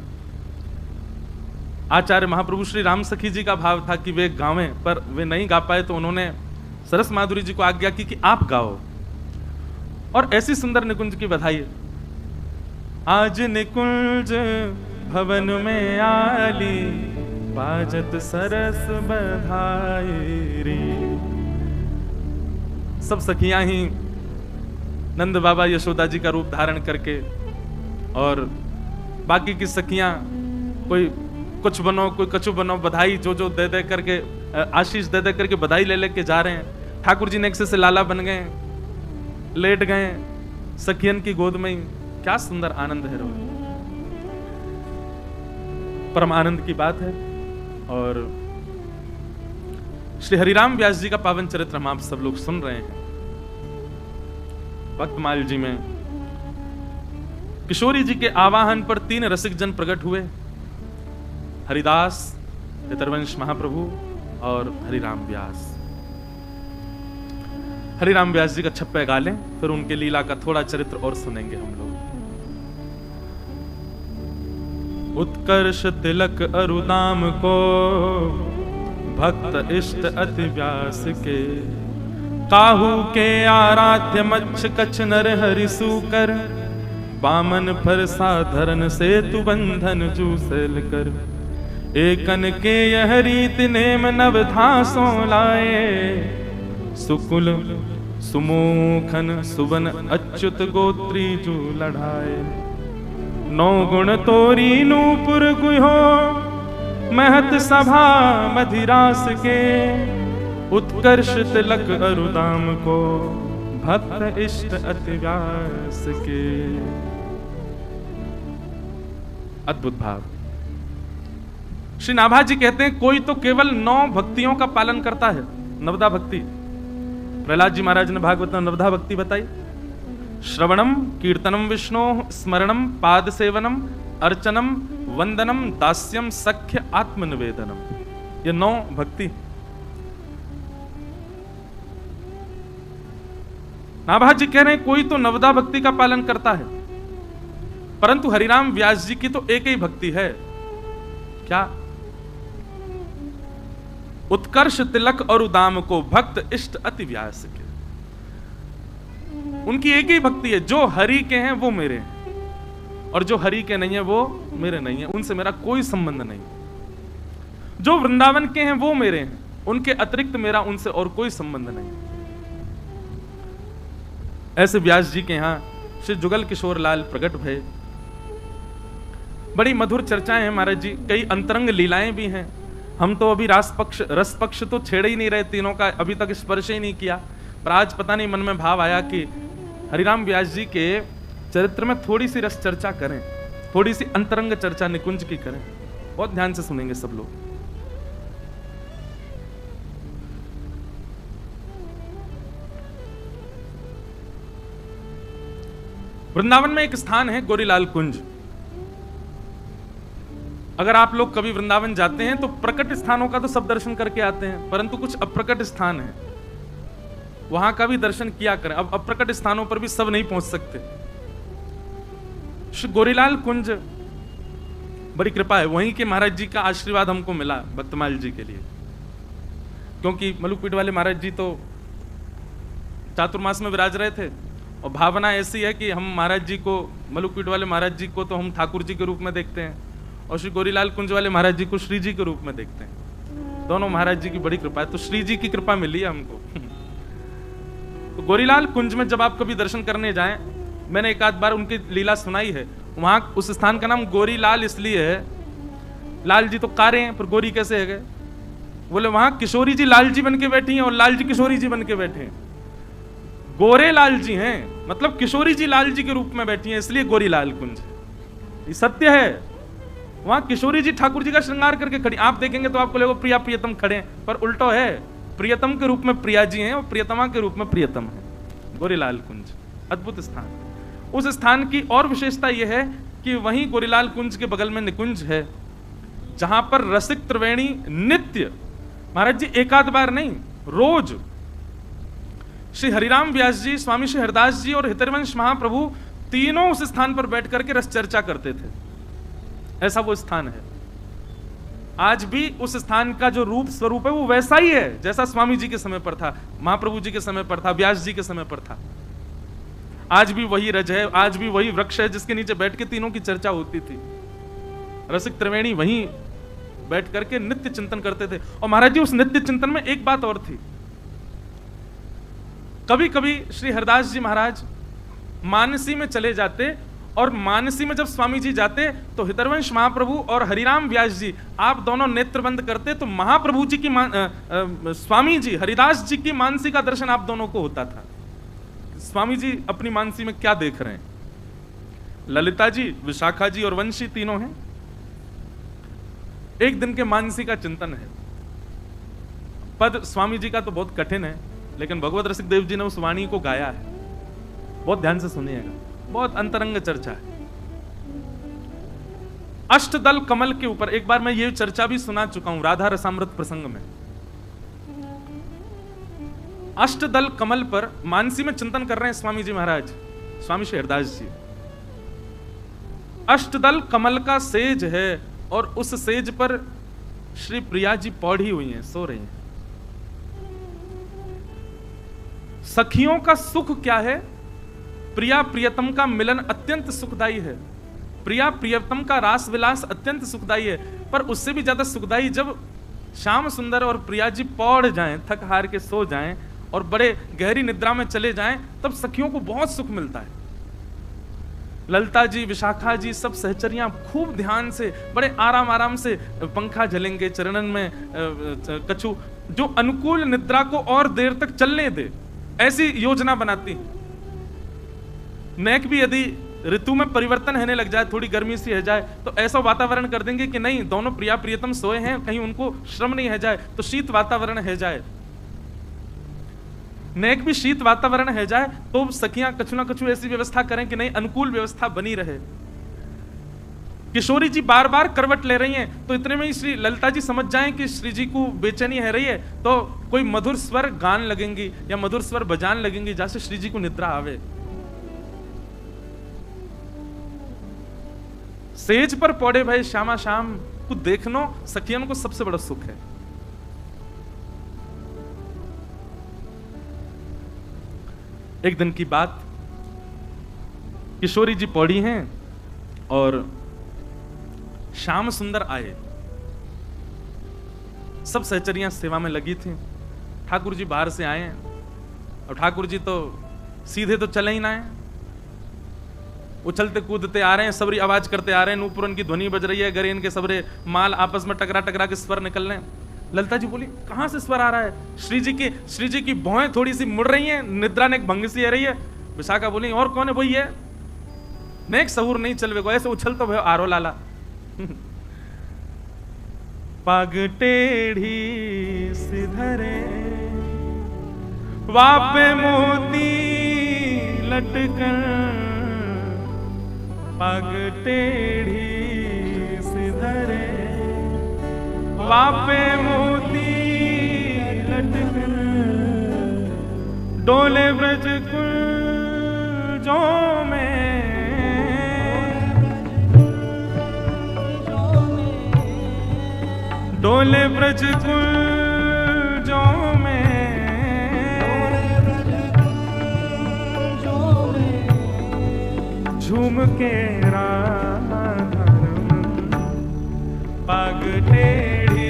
आचार्य महाप्रभु श्री राम सखी जी का भाव था कि वे गावें, पर वे नहीं गा पाए तो उन्होंने सरस माधुरी जी को आज्ञा की कि आप गाओ। और ऐसी सुंदर निकुंज की बधाई। आज निकुंज भवन में आली, बाजत सरस बधाई रे। सब सखियां ही नंद बाबा यशोदा जी का रूप धारण करके, और बाकी की सखियां कोई कुछ बनो कोई कछु बनो, बधाई जो जो दे दे करके, आशीष दे दे करके बधाई ले लेके जा रहे हैं। ठाकुर जी नेक्से से लाला बन गए, लेट गए सखियन की गोद में ही। क्या सुंदर आनंद है, परम आनंद की बात है। और श्री हरिराम व्यास जी का पावन चरित्र हम आप सब लोग सुन रहे हैं। भक्तमाल जी में किशोरी जी के आवाहन पर 3 रसिक जन प्रकट हुए, हरिदास, पितरवंश महाप्रभु और हरिराम व्यास। हरिराम व्यास जी का छप्पे गा लें, फिर उनके लीला का थोड़ा चरित्र और सुनेंगे हम लोग। उत्कर्ष तिलक अरुदाम को, भक्त इष्ट अति व्यास के, काहू के आराध्य मच्छ कछ नर हरि सूकर, बामन फर साधरन से तु बंधन जूसेल कर, एकन के यह रीत नेम नव धासों लाए, सुकुल सुमुखन सुबन अच्युत गोत्री जू लढ़ाए, 9 गुण तोरी नूपुर गुहो, महत सभा मधिरास के, उत्कर्ष तिलक अरुदाम को, भक्त इष्ट अति व्यास के। अद्भुत भाव। श्री नाभा जी कहते हैं कोई तो केवल 9 भक्तियों का पालन करता है, नवदा भक्ति। प्रहलाद जी महाराज ने भागवत में नवदा भक्ति बताई। श्रवणम कीर्तनम विष्णु, स्मरणम पाद सेवनम, अर्चनम वंदनम, दास्यम सख्य आत्मनिवेदनम। ये 9 भक्ति। नाभा जी कह रहे हैं कोई तो नवदा भक्ति का पालन करता है, परंतु हरिराम व्यास जी की तो एक ही भक्ति है। क्या? उत्कर्ष तिलक और उदाम को, भक्त इष्ट अति व्यास के। उनकी एक ही भक्ति है, जो हरि के हैं वो मेरे हैं, और जो हरि के नहीं है वो मेरे नहीं है, उनसे मेरा कोई संबंध नहीं। जो वृंदावन के हैं वो मेरे हैं, उनके अतिरिक्त मेरा उनसे और कोई संबंध नहीं। ऐसे व्यास जी के यहां श्री जुगल किशोर लाल प्रकट भय। बड़ी मधुर चर्चाएं हैं महाराज जी, कई अंतरंग लीलाएं भी हैं। हम तो अभी रस पक्ष तो छेड़े ही नहीं रहे, तीनों का अभी तक स्पर्श ही नहीं किया। पर आज पता नहीं मन में भाव आया कि हरिराम व्यास जी के चरित्र में थोड़ी सी रस चर्चा करें, थोड़ी सी अंतरंग चर्चा निकुंज की करें। बहुत ध्यान से सुनेंगे सब लोग। वृंदावन में एक स्थान है गोरीलाल कुंज। अगर आप लोग कभी वृंदावन जाते हैं तो प्रकट स्थानों का तो सब दर्शन करके आते हैं, परंतु कुछ अप्रकट स्थान है, वहां का भी दर्शन किया करें। अब अप्रकट स्थानों पर भी सब नहीं पहुंच सकते। श्री गोरीलाल कुंज बड़ी कृपा है, वहीं के महाराज जी का आशीर्वाद हमको मिला भक्तमाल जी के लिए, क्योंकि मलुकपीठ वाले महाराज जी तो चातुर्मास में विराज रहे थे, और भावना ऐसी है कि हम महाराज जी को, मलुकपीठ वाले महाराज जी को तो हम ठाकुर जी के रूप में देखते हैं, और श्री गोरीलाल कुंज वाले महाराज जी को श्री जी के रूप में देखते हैं। दोनों महाराज जी की बड़ी कृपा है, तो श्री जी की कृपा मिली है हमको। तो गोरीलाल कुंज में जब आप कभी दर्शन करने जाएं, मैंने एक आध बार उनकी लीला सुनाई है, वहां उस स्थान का नाम गोरीलाल इसलिए है, लाल जी तो कारे हैं पर गोरी कैसे है गए? बोले वहां किशोरी जी लाल जी बन के बैठी हैं और लाल जी किशोरी जी बन के बैठे हैं। गोरे लाल जी हैं, मतलब किशोरी जी लाल जी के रूप में बैठी हैं, इसलिए गोरीलाल कुंज। ये सत्य है। वहां किशोरी जी ठाकुर जी का श्रृंगार करके खड़ी, आप देखेंगे तो आपको लगेगा प्रिया प्रियतम खड़े हैं, पर उल्टो है, प्रियतम के रूप में प्रिया जी हैं और प्रियतमा के रूप में प्रियतम है। गोरीलाल कुंज अद्भुत स्थान। उस स्थान की और विशेषता यह है कि वहीं गोरीलाल कुंज के बगल में निकुंज है, जहां पर रसिक त्रिवेणी नित्य, महाराज जी एक आध बार नहीं, रोज श्री हरिराम व्यास जी, स्वामी श्री हरदास जी और हितरवंश महाप्रभु तीनों उस स्थान पर बैठ करके रस चर्चा करते थे। ऐसा वो स्थान है। आज भी उस स्थान का जो रूप स्वरूप है वो वैसा ही है जैसा स्वामी जी के समय पर था, महाप्रभु जी के समय पर था, व्यास जी के समय पर था। आज भी वही रज है, आज भी वही वृक्ष है जिसके नीचे बैठ के तीनों की चर्चा होती थी। रसिक त्रिवेणी वहीं बैठ करके नित्य चिंतन करते थे। और महाराज जी उस नित्य चिंतन में एक बात और थी, कभी कभी श्री हरदास जी महाराज मानसी में चले जाते, और मानसी में जब स्वामी जी जाते तो हितरवंश महाप्रभु और हरिराम व्यास जी आप दोनों नेत्र बंद करते, तो महाप्रभु जी की स्वामी जी हरिदास जी की मानसी का दर्शन आप दोनों को होता था। स्वामी जी अपनी मानसी में क्या देख रहे हैं? ललिता जी, विशाखा जी और वंशी तीनों हैं। एक दिन के मानसी का चिंतन है। पद स्वामी जी का तो बहुत कठिन है, लेकिन भगवत रसिक देव जी ने उस वाणी को गाया है, बहुत ध्यान से सुनिएगा, बहुत अंतरंग चर्चा है। अष्टदल कमल के ऊपर एक बार मैं ये चर्चा भी सुना चुका हूं राधा रसामृत प्रसंग में। अष्टदल कमल पर मानसी में चिंतन कर रहे हैं स्वामी जी महाराज, स्वामी श्री हरदास जी। अष्टदल कमल का सेज है और उस सेज पर श्री प्रिया जी पौड़ी हुई हैं, सो रही हैं। सखियों का सुख क्या है? प्रिया प्रियतम का मिलन अत्यंत सुखदायी है, प्रिया प्रियतम का रास विलास अत्यंत सुखदायी है, पर उससे भी ज्यादा सुखदायी जब श्याम सुंदर और प्रिया जी पौड़ जाएं, थक हार के सो जाएं और बड़े गहरी निद्रा में चले जाएं, तब सखियों को बहुत सुख मिलता है। ललिता जी, विशाखा जी सब सहचरियां खूब ध्यान से बड़े आराम आराम से पंखा झलेंगे, चरणन में कछु, जो अनुकूल निद्रा को और देर तक चलने दे, ऐसी योजना बनाती। नेक भी यदि ऋतु में परिवर्तन होने लग जाए, थोड़ी गर्मी सी हो जाए, तो ऐसा वातावरण कर देंगे कि नहीं, दोनों प्रिया प्रियतम सोए हैं, कहीं उनको श्रम नहीं हो जाए, तो शीत वातावरण हो जाए। नेक भी शीत वातावरण है जाए तो सखियां कछु ना कछु ऐसी व्यवस्था करें कि नहीं, अनुकूल व्यवस्था बनी रहे। किशोरी जी बार बार करवट ले रही हैं, तो इतने में ही श्री ललिता जी समझ जाएं कि श्री जी को बेचैनी है रही है, तो कोई मधुर स्वर गान लगेंगी या मधुर स्वर बजान लगेंगी, जैसे श्री जी को निद्रा आवे। सेज पर पौड़े भाई श्यामा श्याम को देखनो सखियन को सबसे बड़ा सुख है। एक दिन की बात, किशोरी जी पौड़ी हैं और श्याम सुंदर आए। सब सहचरियां सेवा में लगी थी। ठाकुर जी बाहर से आए और ठाकुर जी तो सीधे तो चले ही ना है, उछलते कूदते आ रहे हैं, सबरी आवाज करते आ रहे हैं, नूपुर की ध्वनि बज रही है, गरे इनके सबरे माल आपस में टकरा टकरा के स्वर निकल रहे हैं। ललिता जी बोली कहां से स्वर आ रहा है? श्री जी की भौहें थोड़ी सी मुड़ रही हैं, निद्रा ने एक भंग सी है रही है। विशाखा बोली और कौन है? वही है, नेक सहूर नहीं चलवे को, ऐसे उछल तो भयो आरो लाला। पग टेढ़ी सिधरे वापे मोती लटकर, पग टेढ़ी सिधरे वापे मोती लटकर, डोले ब्रज कुंजों में, डोले ब्रज कुंजों में, झूम के राधारमण, पग टेढ़ी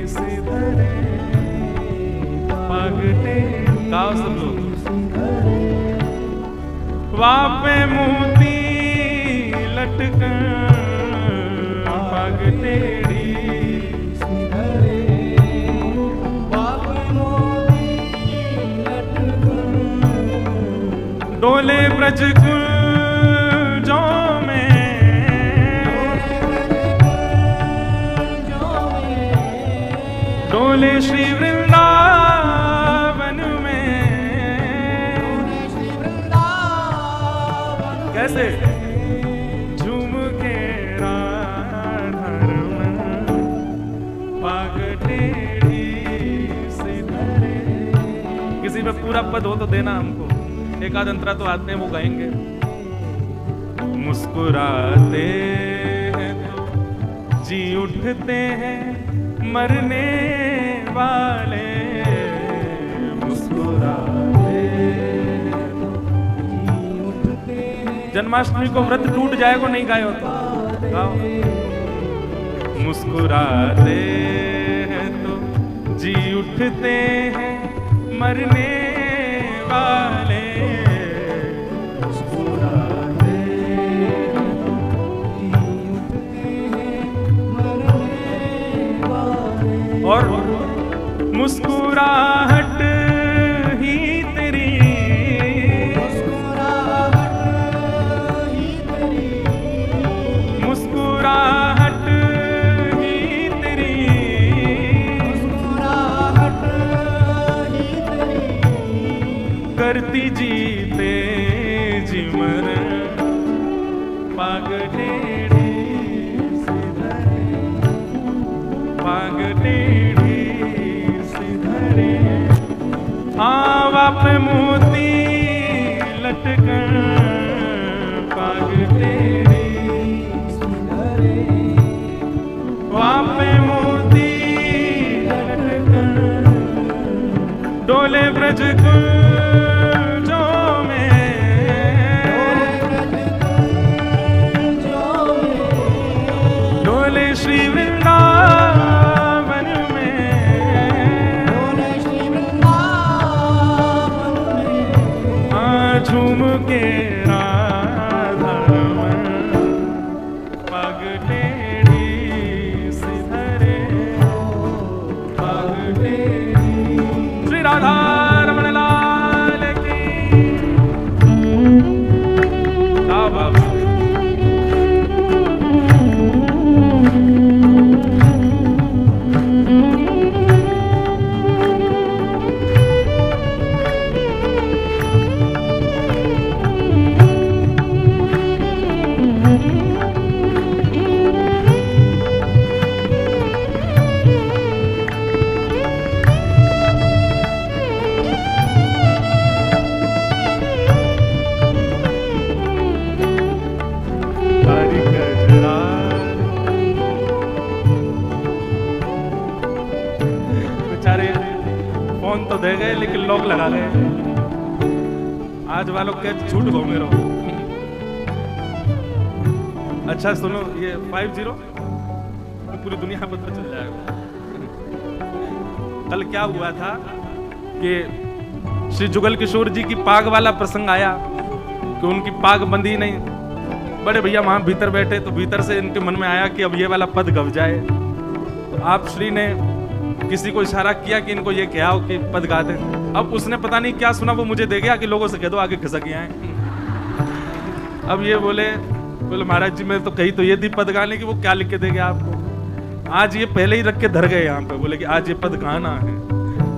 सिधरे, पग टेढ़ी। गाओ सब लोग। वापे मोती लटकन पग टेढ़ी सिधरे वापे मोती लटकन डोले ब्रज कुल जो में डोले श्री वृंदावन में कैसे झूम के राधारमण पग टेढ़ी सिधरे। किसी में पूरा पद हो तो देना हमको, एक आध अंतरा तो आते हैं वो गाएंगे। मुस्कुराते हैं तो जी उठते हैं मरने वाले, मुस्कुराते जन्माष्टमी को व्रत टूट जाएगा नहीं गाए हो तो गाओ। मुस्कुराते हैं तो जी उठते हैं मरने वाले, मुस्कुराते हैं तो जी उठते हैं मरने वाले। और मुस्कुराहट ही तेरी, मुस्कुराहट ही तेरी, मुस्कुराहट ही तेरी करती जीते जी मरण पग टेढ़ी सिधरे, पग टेढ़ी सिधरे। हाँ वापे मोती लटकन पग टेढ़ी, वापे मोती लटकन डोले ब्रज कुल जो में डोले श्री वृंदावन में, डोले श्री वृंदावन में। हाँ झूम के राधारमण पग टेढ़ी सिधरे, पग टेढ़ी। श्री राधा रमण लाल की बाबा। बेचारे फोन तो दे गए लेकिन लॉक लगा गए। आज वालों के झूठ घूमे रहो। अच्छा सुनो, ये 50 तो पूरी दुनिया में पता चल जाएगा। कल क्या हुआ था कि श्री जुगल किशोर जी की पाग वाला प्रसंग आया कि उनकी पाग बंदी नहीं। बड़े भैया वहां भीतर बैठे तो भीतर से इनके मन में आया कि अब ये वाला पद गव जाए। तो आप श्री ने किसी को इशारा किया कि इनको ये कहा कि पद गा दें। अब उसने पता नहीं क्या सुना, वो मुझे दे गया कि लोगों से कह दो आगे खिसक आए। अब ये बोले महाराज जी मैं तो कही तो ये थी पद गाने की, वो क्या लिख के देंगे आपको। आज ये पहले ही रख के धर गए यहाँ पे, बोले कि आज ये पद गाना है।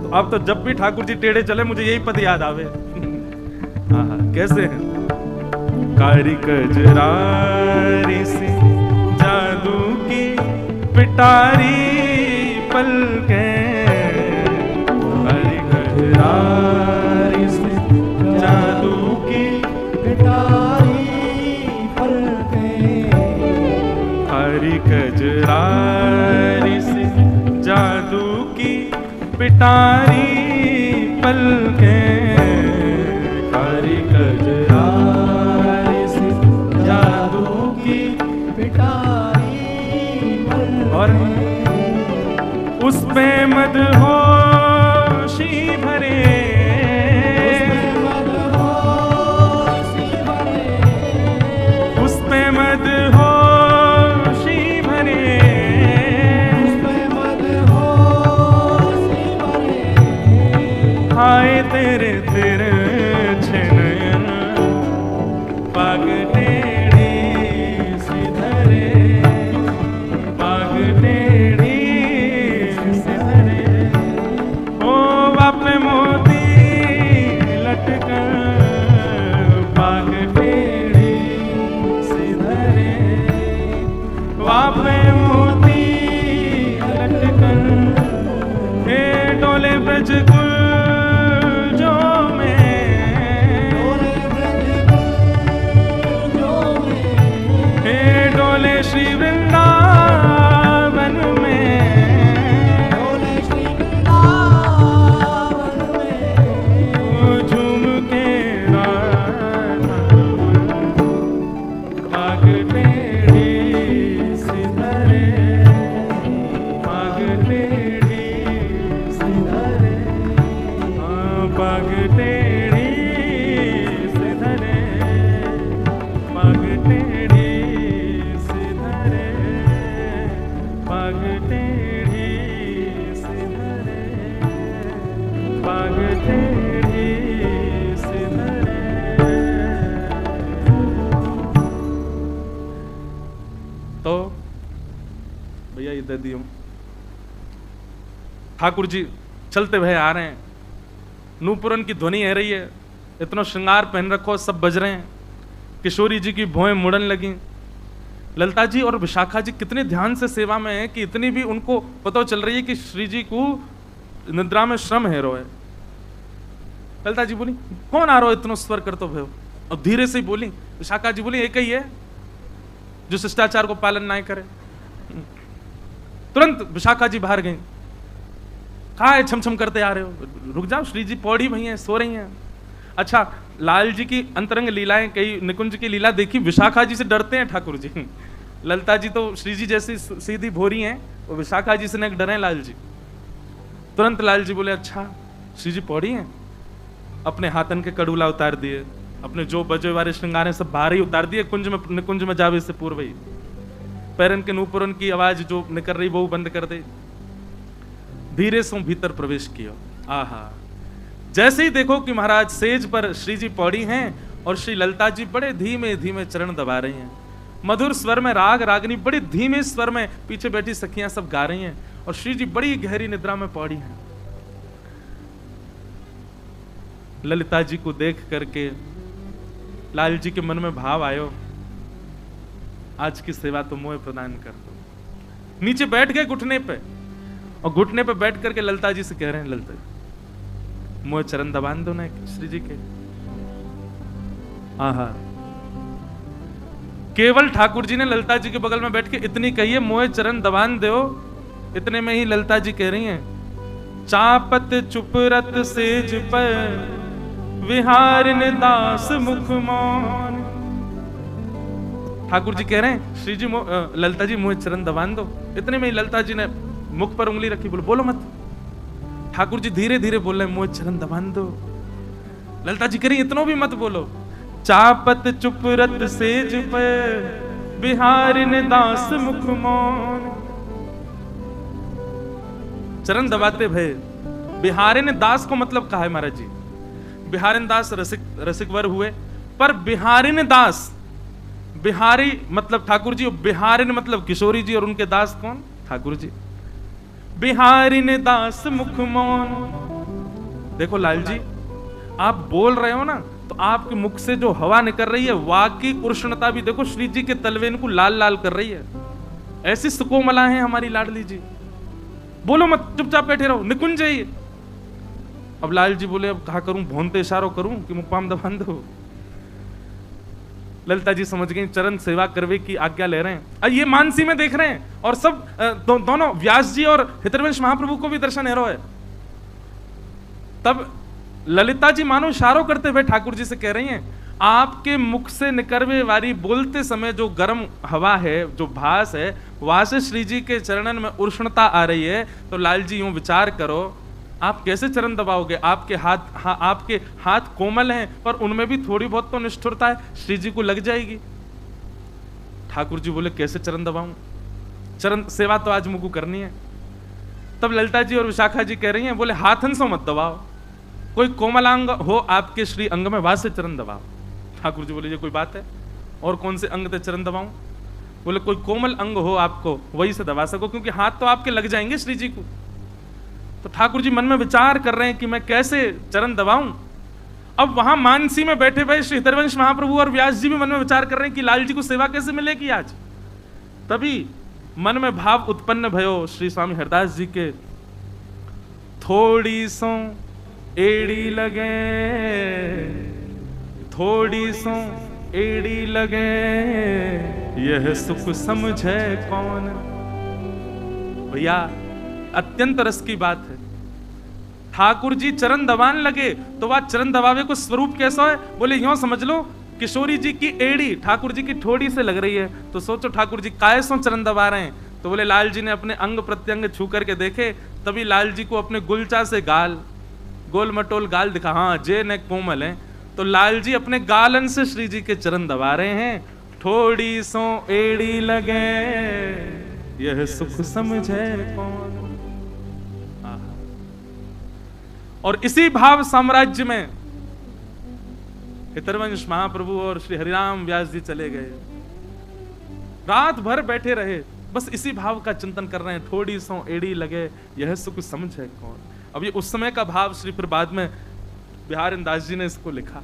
तो अब तो जब भी ठाकुर जी टेढ़े चले मुझे यही पद याद आवे। कैसे है? कारी कजरारी से जादू की पिटारी पलकें, कारी कजरारी से जादू की पिटारी पलकें, कारी कजरारी से जादू की पिटारी पलकें, कारी कजरारी से जादू की पिटारी पलकें। और उस पे मदहोशी भरे, तेरे तेरे नयन पाग टेढ़ी सिधरे पाग टेढ़ी सिधरे ओ बापे मोती लटकर पाग टेढ़ी सिधरे बापे मोती लटकर हे डोले ब्रज कुल जो में हे डोले श्री वृंदावन में झूम के पाग टेढ़ी सिधरे पाग टेढ़ी सिधरे पाग टेढ़ी सिधरे पाग टेढ़ी सिधरे पाग टेढ़ी सिधरे पाग टेढ़ी सिधरे। तो भैया ये दे दियो। ठाकुर जी चलते भय आ रहे हैं, नूपुरन की ध्वनि है रही है, इतना श्रृंगार पहन रखो, सब बज रहे हैं, किशोरी जी की भौएं मुड़न लगी। ललिता जी और विशाखा जी कितने ध्यान से सेवा में है कि इतनी भी उनको पता चल रही है कि श्री जी को निद्रा में श्रम है रोए। ललिता जी बोली कौन आ रहा हो इतना स्वर कर तो भयो, और धीरे से ही बोली। विशाखा जी बोली एक ही है जो शिष्टाचार को पालन ना करे। तुरंत विशाखा जी बाहर गई, कहा है छम छम करते आ रहे हो, रुक जाओ, श्री जी पौड़ी भई हैं, सो रही हैं। अच्छा, लाल जी की अंतरंग लीलाएं, कई निकुंज की लीला देखी, विशाखा जी से डरते हैं ठाकुर जी। ललिता जी तो श्री जी जैसी सीधी भोरी हैं, वो विशाखा जी से न डरे लाल जी। तुरंत लाल जी बोले अच्छा श्री जी पौड़ी हैं, अपने हाथन के कड़ूला उतार दिए, अपने जो बजे वाले श्रृंगार सब बाहर ही उतार दिए, निकुंज में जावे से पूर्व ही पैरन के नूपुरन की आवाज जो निकल रही वो बंद कर दे, धीरे से भीतर प्रवेश किया। आहा, जैसे ही देखो कि महाराज सेज पर श्री जी पौड़ी हैं और श्री ललिता जी बड़े धीमे धीमे चरण दबा रही हैं, मधुर स्वर में राग रागनी बड़ी धीमे स्वर में पीछे बैठी सखियां सब गा रही हैं, और श्री जी बड़ी गहरी निद्रा में पौड़ी हैं। ललिता जी को देख करके लाल जी के मन में भाव आयो, आज की सेवा तो मोह प्रदान कर दो। नीचे बैठ गए घुटने पे, और घुटने पे बैठ करके ललिता जी से कह रहे हैं ललिता जी मोह चरण दबान दो ना श्री जी के। आहा, केवल ठाकुर जी ने ललिता जी के बगल में बैठ के इतनी कही है मोह चरण दबान दो, इतने में ही ललिता जी कह रही हैं चापत चुपरत सेज पर विहारिन दास मुख मौन। ठाकुर जी कह रहे हैं श्री जी ललिता जी मुझे चरण दबान दो, इतने में ही ललिता जी ने मुख पर उंगली रखी, बोलो मत। ठाकुर जी धीरे धीरे बोल रहे मुझे चरण दबान दो। ललिता जी कह रही इतनो भी मत बोलो। चापत चुपरत सेज पर बिहारिन दास मुख मौन। चरण दबाते भय, बिहारिन दास को मतलब कहा है महाराज जी, बिहारिन दास रसिक वर हुए, पर बिहारिन दास, बिहारी मतलब ठाकुर जी, और बिहारिन मतलब किशोरी जी, और उनके दास कौन? ठाकुर जी। बिहारिन दास मुख मौन। देखो लाल जी, आप बोल रहे हो ना, तो आपके मुख से जो हवा निकल रही है, वाकई उष्णता भी देखो श्री जी के तलवेन को लाल लाल कर रही है। ऐसी सुकोमला है हमारी लाडली जी। बोलो मत, चुपचाप बैठे रहो, निकुंज जाइए। अब लाल जी बोले अब कहा करूं, भोंते इशारों करूं कि मुक्काम दबान दो। ललिता जी समझ गई चरण सेवा करवे की आज्ञा ले रहे हैं। अब ये मानसी में देख रहे हैं, और सब दोनों व्यास जी और हितरवंश महाप्रभु को भी दर्शन है। तब ललिता जी मानो इशारों करते हुए ठाकुर जी से कह रही हैं आपके मुख से निकलवे वाली बोलते समय जो गर्म हवा है, जो भास है, वहां से श्री जी के चरणन में उष्णता आ रही है। तो लाल जी यूं विचार करो, आप कैसे चरण दबाओगे? आपके हाथ कोमल हैं, पर उनमें भी थोड़ी बहुत तो निष्ठुरता है, श्री जी को लग जाएगी। ठाकुर जी बोले कैसे चरण दबाऊं? चरण सेवा तो आज मुझको करनी है। तब ललिता जी और विशाखा जी कह रही हैं, बोले हाथन से मत दबाओ, कोई कोमलांग हो आपके श्री अंग में वासे चरण दबाओ। ठाकुर जी बोले ये कोई बात है, और कौन से अंग पे चरण दबाऊं? बोले कोई कोमल अंग हो आपको वही से दबा सको, क्योंकि हाथ तो आपके लग जाएंगे श्री जी को। तो ठाकुर जी मन में विचार कर रहे हैं कि मैं कैसे चरण दबाऊं। अब वहां मानसी में बैठे भाई श्री हरिवंश महाप्रभु और व्यास जी भी मन में विचार कर रहे हैं कि लाल जी को सेवा कैसे मिलेगी आज। तभी मन में भाव उत्पन्न भयो श्री स्वामी हरदास जी के, थोड़ी सो एड़ी लगे, थोड़ी सो एड़ी लगे, यह सुख समझे कौन। भैया अत्यंत रस की बात है। ठाकुर जी चरण दबाने लगे तो वह चरण दबावे को स्वरूप कैसा है? बोले यूं समझ लो किशोरी जी की एड़ी ठाकुर जी की ठोड़ी से लग रही है। तो सोचो ठाकुर जी काय सो चरण दबा रहे हैं। तो बोले लाल जी ने अपने अंग प्रत्यंग छू करके देखे, तभी लाल जी को अपने गुलचा से गाल, गोल मटोल गाल दिखा, हाँ जे ने कोमल है। तो लाल जी अपने गालन से श्री जी के चरण दबा रहे हैं। थोड़ी सो एड़ी लगे, यह सुख समझे कौन। और इसी भाव साम्राज्य में हितरवंश महाप्रभु और श्री हरिराम व्यास जी चले गए। रात भर बैठे रहे, बस इसी भाव का चिंतन कर रहे हैं, थोड़ी सो एड़ी लगे, यह सुख समझे कौन। अब ये उस समय का भाव श्री फिर बाद में बिहार दास जी ने इसको लिखा।